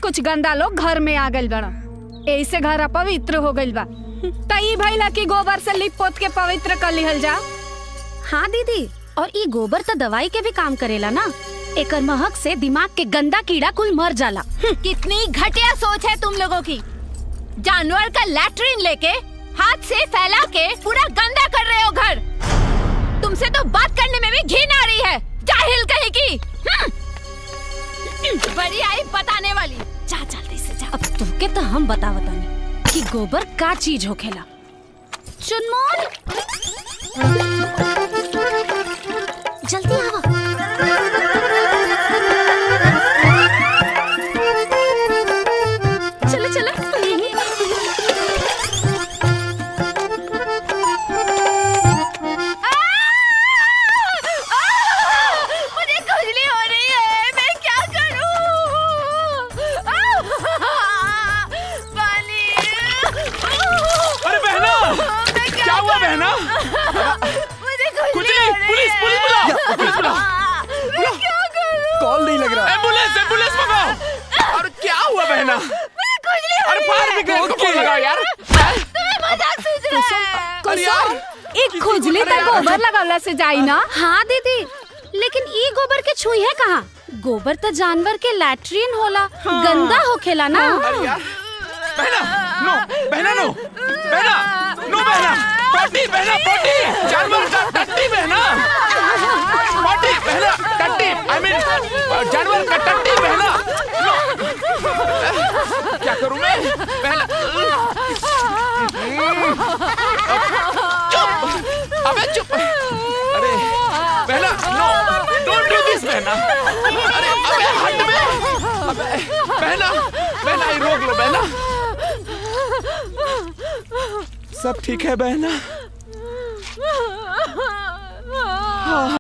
कुछ गंदा लोग घर में आ गइल बड़ा, ऐसे घर अपवित्र हो गइल बा। तई भइला कि गोबर से लिप पोत के पवित्र कर लिहल जा। हाँ दीदी, और ये गोबर तो दवाई के भी काम करेला ना। एकर महक से दिमाग के गंदा कीड़ा कुल मर जाला। कितनी घटिया सोच है तुम लोगों की। जानवर का लैट्रिन लेके हाथ से फैला के पूरा गंदा कर रहे हो घर। तुमसे तो बात करने में भी घिन आ रही है, जाहिल कहीं की। बड़ी आई बताने वाली। जा जल्दी से जा। अब तुमके तो हम बतावतानी कि गोबर का चीज होखेला। चुनमोन, जल्दी आवा। चलो चलो। मुझे खुजली हो रही है, मैं क्या करूं? पानी। अरे बहना, क्या हुआ बहना? मुझे खुजली कुछ हो नहीं, रही पुलिस है। पुलिस बुलाओ, पुलिस बुलाओ। मैं क्या करूं? कॉल नहीं लग रहा। एम्बुलेंस एम्बुलेंस मंगाओ। और क्या हुआ बहना? मुझे खुजली हो अरे रही फायर है। ब्रिगेड को फोन लगाओ यार। तुम्हें मजाक सूझ रहा है। अरे यार, एक खुजली तक गोबर लगावला से जाई ना। हाँ दीदी, लेकिन ये गोबर के छुई है कहाँ? गोबर तो जानवर के लैट्रिन होला, गंदा होखेला ना। अरे यार, बहना नो, बहना नो, बहना नो, बहना पॉटी, बहना पॉटी, जानवर का टट्टी बहना, पॉटी बहना, टट्टी, आई मीन जानवर का टट्टी बहना। नो, क्या करूं मैं बहना? चुप, अबे चुप। अरे बहना नो, डोंट डू दिस बहना। अरे अबे हट में, अबे बहना, बहना ये रोक लो बहना। सब ठीक है बहना?